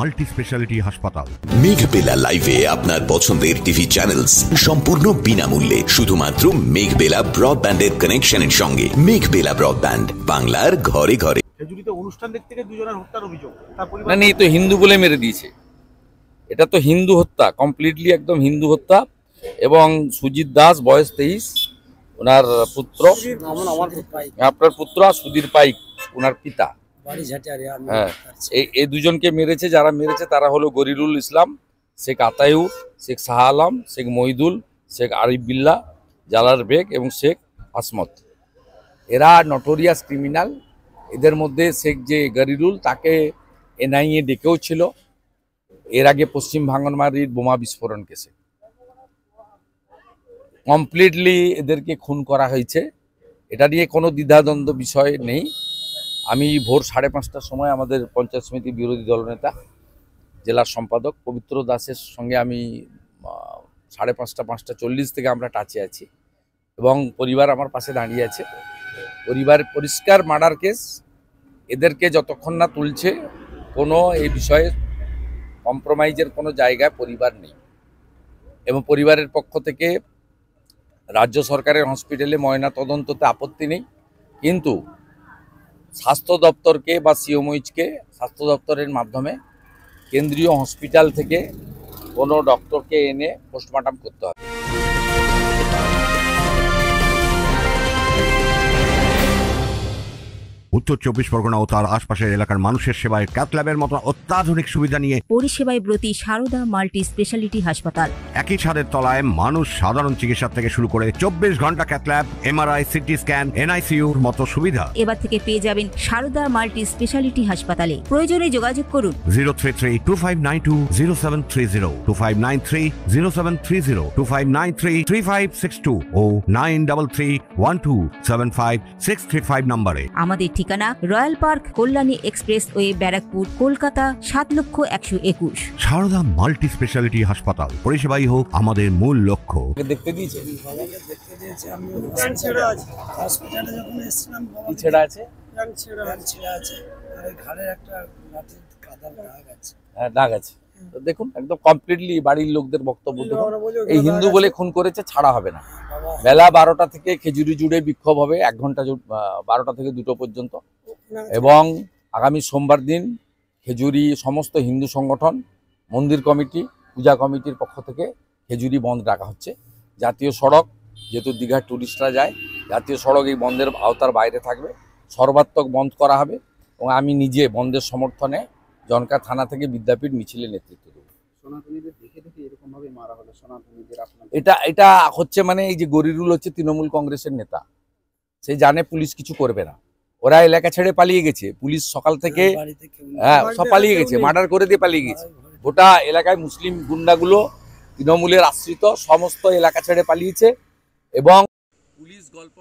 Multi speciality হাসপাতাল। মেঘবেলা লাইভে আপনার পছন্দের টিভি চ্যানেলস সম্পূর্ণ বিনামূল্যে, শুধুমাত্র মেঘবেলা ব্রডব্যান্ডের কানেকশনের সঙ্গে। মেঘবেলা ব্রডব্যান্ড, বাংলার ঘরে ঘরে। খেজুরিতে অনুষ্ঠান দেখতে গিয়ে দুজনের হত্যার অভিযোগ। না, এই তো হিন্দু বলে মেরে দিয়েছে। এটা তো হিন্দু হত্যা, কমপ্লিটলি একদম হিন্দু হত্যা। এবং সুজিত দাস, বয়স 23, ওনার পুত্র, আপনার পুত্র সুধীর পাইক ওনার পিতা। হ্যাঁ, এই দুজনকে মেরেছে। যারা মেরেছে তারা হলো গরিরুল ইসলাম, শেখ আতায়ুর, শেখ শাহ আলম, শেখ মহিদুল, শেখ আরিফ বিল্লাহ, জালাল বেগ এবং শেখ আসমত। এরা নটোরিয়াস ক্রিমিনাল। এদের মধ্যে শেখ যে গরিরুল, তাকে এনআইএ ডেকেও ছিল এর আগে পশ্চিম ভাঙনমারির বোমা বিস্ফোরণ কেসে। কমপ্লিটলি এদেরকে খুন করা হয়েছে, এটা নিয়ে কোনো দ্বিধাদ্বন্দ্ব বিষয় নেই। আমি ভোর 5:30টার সময় আমাদের পঞ্চায়েত সমিতি বিরোধী দলনেতা জেলার সম্পাদক পবিত্র দাসের সঙ্গে আমি 5:30, 5:40 থেকে আমরা টাচে আছি এবং পরিবার আমার পাশে দাঁড়িয়ে আছে। পরিবার পরিষ্কার মার্ডার কেস, এদেরকে যতক্ষণ না তুলছে কোনো এই বিষয়ে কম্প্রোমাইজের কোনো জায়গায় পরিবার নেই। এবং পরিবারের পক্ষ থেকে রাজ্য সরকারের হসপিটালে ময়না তদন্ততে আপত্তি নেই, কিন্তু স্বাস্থ্য দপ্তরকে বা সিওমইচকে স্বাস্থ্য দপ্তরের মাধ্যমে কেন্দ্রীয় হসপিটাল থেকে কোনো ডক্টরকে এনে পোস্টমর্টম করতে হবে। উত্তর 24 পরগনা ও তার আশপাশের এলাকার মানুষের সেবায় ক্যাথ ল্যাবের মতো অত্যাধুনিক সুবিধা নিয়ে পরিষেবায় ব্রতী সারদা মাল্টি স্পেশালিটি হাসপাতাল। একই ছাদের তলায় মানুষ সাধারণ চিকিৎসা থেকে শুরু করে 24 ঘন্টা cath lab, MRI, CT scan, এনআইসিইউর মতো সুবিধা এবার থেকে পেয়ে যাবেন সারদা মাল্টি স্পেশালিটি হাসপাতালে। প্রয়োজনে যোগাযোগ করুন 033-2592-0730, 2593-0730, 2593-3562 ও 9331275635 নম্বরে। আমাদের ঠিকানা royal park, Kalyani express way, Barrackpore, Kolkata 7,01,21। Sarada multi speciality হাসপাতাল, পরিষেবাই হোক আমাদের মূল লক্ষ্য। দেখতে দিয়েছে আমি হসপিটালে যখন এসেছিলাম, ছেড়া আছে, আর ঘাড়ের একটা লাঠির কাদার দাগ আছে। হ্যাঁ, দাগ আছে। তো দেখুন, একদম কমপ্লিটলি বাড়ির লোকদের বক্তব্য দেখুন, এই হিন্দু বলে খুন করেছে, ছাড়া হবে না। বেলা 12টা থেকে খেজুরি জুড়ে বিক্ষোভ হবে 1 ঘন্টা, 12টা থেকে 2টো পর্যন্ত। এবং আগামী সোমবার দিন খেজুরি সমস্ত হিন্দু সংগঠন, মন্দির কমিটি, পূজা কমিটির পক্ষ থেকে খেজুরি বন্ধ রাখা হচ্ছে। জাতীয় সড়ক, যেহেতু দীঘার টুরিস্টরা যায়, জাতীয় সড়ক এই বন্ধের আওতার বাইরে থাকবে, সর্বাত্মক বন্ধ করা হবে। এবং আমি নিজে বন্ধের সমর্থনে জনকা থানা থেকে বিদ্যাপীঠ মিছিলে নেতৃত্ব দেব। এটা হচ্ছে মানে এই যে গরিরুল হচ্ছে তৃণমূল কংগ্রেসের নেতা, সে জানে পুলিশ কিছু করবে না। ওরা এলাকা ছেড়ে পালিয়ে গেছে, পুলিশ সকাল থেকে সব পালিয়ে গেছে, মার্ডার করে দিয়ে পালিয়ে গেছে। গোটা এলাকায় মুসলিম গুন্ডাগুলো তৃণমূলের আশ্রিত সমস্ত এলাকা ছেড়ে পালিয়েছে। এবং পুলিশ গল্প,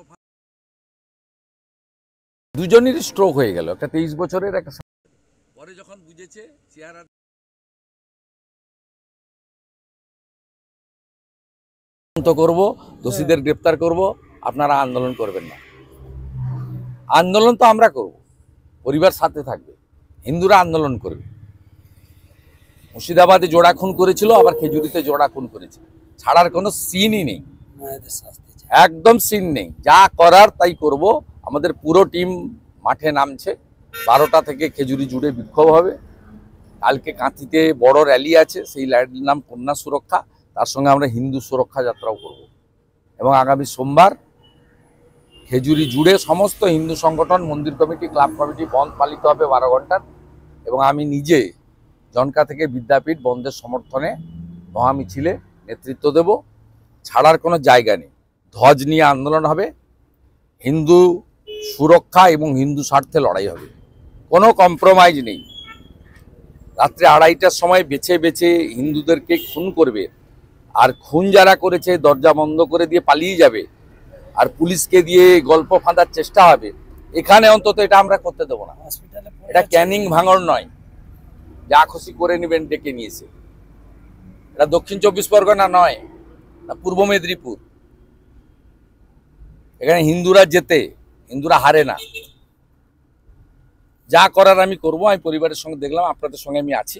দুজনেরই স্ট্রোক হয়ে গেল, একটা 23 বছরের, একটা পরে যখন বুঝেছে চেহারা করব, দোষীদের গ্রেপ্তার করব, আপনারা আন্দোলন করবেন না। আন্দোলন তো আমরা করব, পরিবার সাথে থাকবে, হিন্দুরা আন্দোলন করবে। মুর্শিদাবাদে জোড়া খুন করেছিল, আবার খেজুরিতে জোড়া খুন করেছে, ছাড়ার কোনো সিনই নেই, একদম সিন নেই। যা করার তাই করব। আমাদের পুরো টিম মাঠে নামছে, 12টা থেকে খেজুরি জুড়ে বিক্ষোভ হবে। কালকে কাঁথিতে বড় র্যালি আছে, সেই র্যালির নাম কন্যা সুরক্ষা, তার সঙ্গে আমরা হিন্দু সুরক্ষা যাত্রাও করব। এবং আগামী সোমবার খেজুরি জুড়ে সমস্ত হিন্দু সংগঠন, মন্দির কমিটি, ক্লাব কমিটি বন্ধ পালিত হবে 12 ঘন্টার। এবং আমি নিজে জনকা থেকে বিদ্যাপীঠ বন্ধের সমর্থনে মহামিছিলে নেতৃত্ব দেব। ছাড়ার কোনো জায়গা নেই, ধ্বজ নিয়ে আন্দোলন হবে, হিন্দু সুরক্ষা এবং হিন্দু স্বার্থে লড়াই হবে, কোনো কম্প্রোমাইজ নেই। রাত্রে 2:30টার সময় বেছে বেছে হিন্দুদেরকে খুন করবে, আর খুন যারা করেছে দরজা বন্ধ করে দিয়ে পালিয়ে যাবে, আর পুলিশকে দিয়ে গল্প ফাঁদার চেষ্টা হবে। এখানে অন্তত এটা আমরা করতে দেবো না। এটা ক্যানিং ভাঙড় নয়, যা খুশি করে নেবেন ডেকে নিয়েছে। এটা দক্ষিণ 24 পরগনা নয়, না পূর্ব মেদিনীপুর। এখানে হিন্দুরা জেতে, হিন্দুরা হারে না। যা করার আমি করব। আমি পরিবারের সঙ্গে দেখলাম, আপনাদের সঙ্গে আমি আছি।